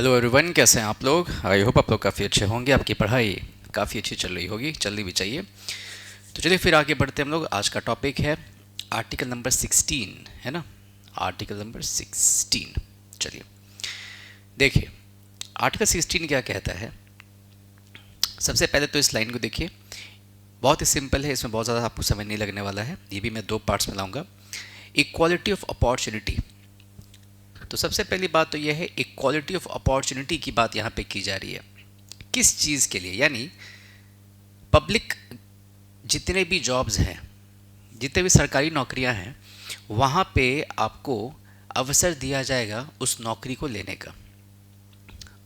Hello everyone, कैसे हैं आप लोग। आई होप आप लोग काफ़ी अच्छे होंगे। आपकी पढ़ाई काफ़ी अच्छी चल रही होगी, चलनी भी चाहिए। तो चलिए फिर आगे बढ़ते हैं हम लोग। आज का टॉपिक है आर्टिकल नंबर 16, है ना। आर्टिकल नंबर 16, चलिए देखिए आर्टिकल 16 क्या कहता है। सबसे पहले तो इस लाइन को देखिए, बहुत ही सिंपल है, इसमें बहुत ज़्यादा आपको समय नहीं लगने वाला है। ये भी मैं दो पार्ट्स में लाऊंगा। Equality of opportunity. तो सबसे पहली बात तो यह है, इक्वालिटी ऑफ अपॉर्चुनिटी की बात यहाँ पे की जा रही है। किस चीज़ के लिए, यानी पब्लिक जितने भी जॉब्स हैं, जितने भी सरकारी नौकरियां हैं, वहाँ पे आपको अवसर दिया जाएगा उस नौकरी को लेने का।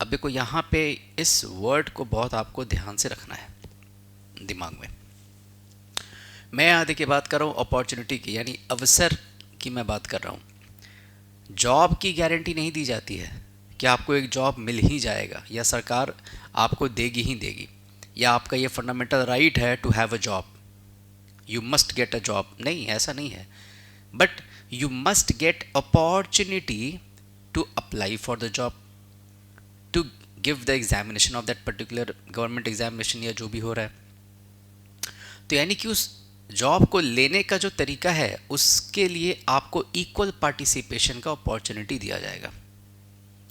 अब देखो यहाँ पे इस वर्ड को बहुत आपको ध्यान से रखना है दिमाग में। मैं यहाँ देखिए बात कर रहा हूँ अपॉर्चुनिटी की, यानी अवसर की मैं बात कर रहा हूँ। जॉब की गारंटी नहीं दी जाती है कि आपको एक जॉब मिल ही जाएगा या सरकार आपको देगी ही देगी, या आपका ये फंडामेंटल राइट है to have a job, you must get a job. नहीं, ऐसा नहीं है। But you must get opportunity to apply for the job, to give the examination of that particular government examination या जो भी हो रहा है। तो यानी कि उस जॉब को लेने का जो तरीका है, उसके लिए आपको इक्वल पार्टिसिपेशन का अपॉर्चुनिटी दिया जाएगा।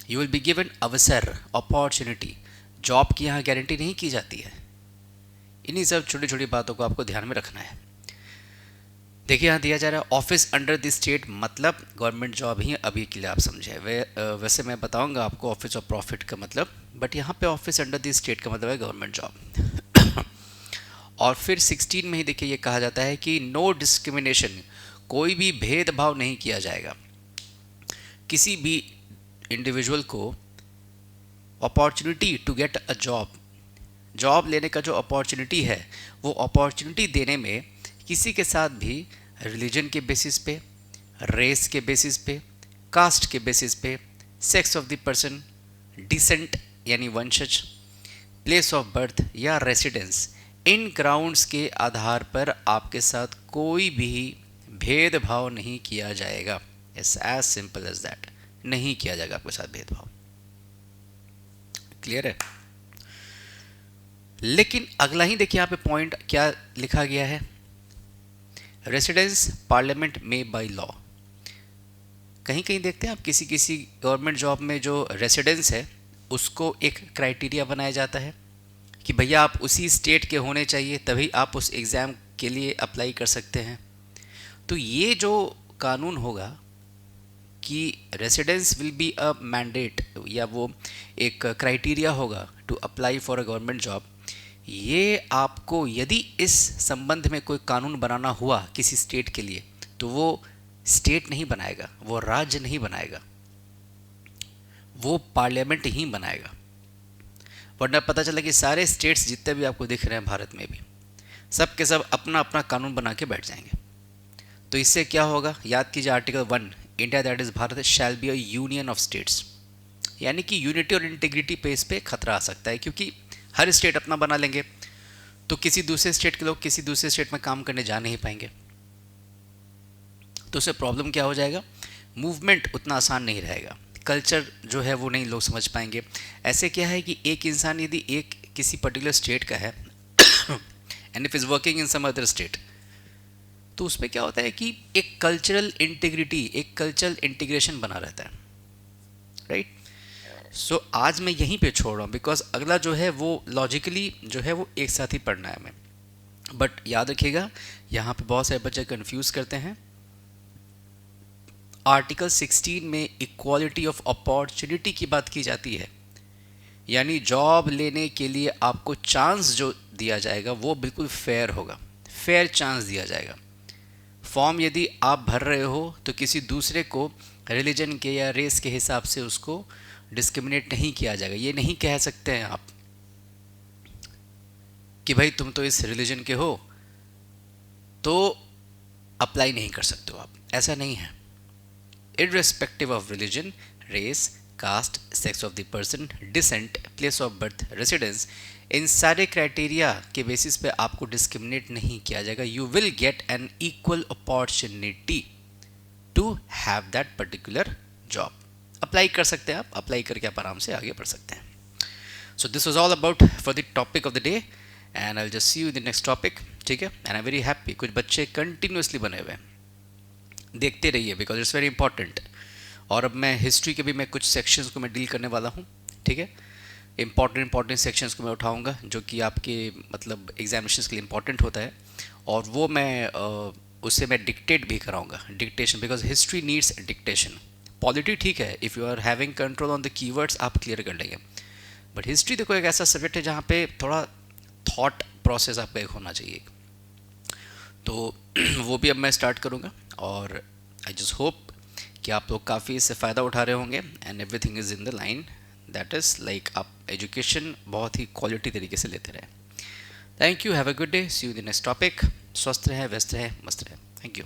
यू विल बी गिवन अवसर, अपॉर्चुनिटी। जॉब की यहाँ गारंटी नहीं की जाती है। इन्हीं सब छोटी छोटी बातों को आपको ध्यान में रखना है। देखिए यहाँ दिया जा रहा है ऑफिस अंडर द स्टेट, मतलब गवर्नमेंट जॉब ही अभी के लिए आप समझे। वैसे मैं बताऊंगा आपको ऑफिस ऑफ प्रॉफिट का मतलब, बट यहाँ पे ऑफिस अंडर द स्टेट का मतलब है गवर्नमेंट जॉब। और फिर 16 में ही देखिए ये कहा जाता है कि नो डिस्क्रिमिनेशन, कोई भी भेदभाव नहीं किया जाएगा। किसी भी इंडिविजुअल को opportunity to get a job, job लेने का जो अपॉर्चुनिटी है, वो अपॉर्चुनिटी देने में किसी के साथ भी रिलीजन के बेसिस पे, रेस के बेसिस पे, कास्ट के बेसिस पे, sex of the person, descent यानी वंशज, प्लेस ऑफ बर्थ या रेसिडेंस, इन ग्राउंड्स के आधार पर आपके साथ कोई भी भेदभाव नहीं किया जाएगा। It's as simple as that. नहीं किया जाएगा आपके साथ भेदभाव। क्लियर है। लेकिन अगला ही देखिए यहाँ पे पॉइंट क्या लिखा गया है, रेसिडेंस पार्लियामेंट में बाय लॉ। कहीं कहीं देखते हैं आप, किसी किसी गवर्नमेंट जॉब में जो रेसिडेंस है उसको एक क्राइटेरिया बनाया जाता है कि भैया आप उसी स्टेट के होने चाहिए, तभी आप उस एग्ज़ाम के लिए अप्लाई कर सकते हैं। तो ये जो कानून होगा कि residence will be a mandate, या वो एक क्राइटेरिया होगा to apply for a government job, ये आपको यदि इस संबंध में कोई कानून बनाना हुआ किसी स्टेट के लिए, तो वो स्टेट नहीं बनाएगा, वो राज्य नहीं बनाएगा, वो पार्लियामेंट ही बनाएगा। वरना पता चला कि सारे स्टेट्स जितने भी आपको दिख रहे हैं भारत में भी, सब के सब अपना अपना कानून बना के बैठ जाएंगे। तो इससे क्या होगा, याद कीजिए article 1, India that is Bharat shall be a union of states. यानी कि यूनिटी और इंटीग्रिटी पे इस पे खतरा आ सकता है, क्योंकि हर स्टेट अपना बना लेंगे तो किसी दूसरे स्टेट के लोग किसी दूसरे स्टेट में काम करने जा नहीं पाएंगे। तो उससे प्रॉब्लम क्या हो जाएगा, मूवमेंट उतना आसान नहीं रहेगा, कल्चर जो है वो नहीं लोग समझ पाएंगे। ऐसे क्या है कि एक इंसान यदि एक किसी पर्टिकुलर स्टेट का है and if is working in some other state, तो उसमें क्या होता है कि एक कल्चरल इंटीग्रिटी, एक कल्चरल इंटीग्रेशन बना रहता है, राइट। सो आज मैं यहीं पे छोड़ रहा हूँ, बिकॉज अगला जो है वो लॉजिकली जो है वो एक साथ ही पढ़ना है हमें। बट याद रखिएगा, यहाँ पे बहुत सारे बच्चे कंफ्यूज करते हैं। आर्टिकल 16 में इक्वालिटी ऑफ अपॉर्चुनिटी की बात की जाती है, यानी जॉब लेने के लिए आपको चांस जो दिया जाएगा वो बिल्कुल फेयर होगा, फेयर चांस दिया जाएगा। फॉर्म यदि आप भर रहे हो तो किसी दूसरे को रिलीजन के या रेस के हिसाब से उसको डिस्क्रिमिनेट नहीं किया जाएगा। ये नहीं कह सकते हैं आप कि भाई तुम तो इस रिलीजन के हो तो अप्लाई नहीं कर सकते हो आप, ऐसा नहीं है। irrespective of religion, race, caste, sex of the person, descent, place of birth, residence, इन सारे क्राइटेरिया के बेसिस पे आपको डिस्क्रिमिनेट नहीं किया जाएगा। You will get an equal opportunity to have that particular job. Apply कर सकते हैं, आप अप्लाई करके आप आराम से आगे बढ़ सकते हैं. So this was all about for the topic of the day, and I will just see you in the next topic. ठीक है, एंड आई वेरी हैप्पी कुछ बच्चे कंटिन्यूसली बने हुए हैं, देखते रहिए बिकॉज इट्स वेरी इंपॉर्टेंट. और अब मैं हिस्ट्री के भी मैं कुछ सेक्शंस को मैं डील करने वाला हूँ. ठीक है, इंपॉर्टेंट सेक्शंस को मैं उठाऊंगा जो कि आपके मतलब एग्जामिनेशंस के लिए इंपॉर्टेंट होता है, और वो मैं उससे मैं डिक्टेट भी कराऊंगा, dictation, because history needs dictation. Polity ठीक है, if you are having control on the keywords आप क्लियर कर लेंगे, बट हिस्ट्री देखो एक ऐसा सब्जेक्ट है जहाँ पे थोड़ा थॉट प्रोसेस आपका एक होना चाहिए. तो वो भी अब मैं स्टार्ट करूँगा, और आई जस्ट होप कि आप लोग काफ़ी इससे फ़ायदा उठा रहे होंगे, and everything is in the line, that is like आप एजुकेशन बहुत ही क्वालिटी तरीके से लेते रहें. Thank you, have a good day, see you in the next topic. स्वस्थ रहें, व्यस्त रहें, मस्त रहें. Thank you.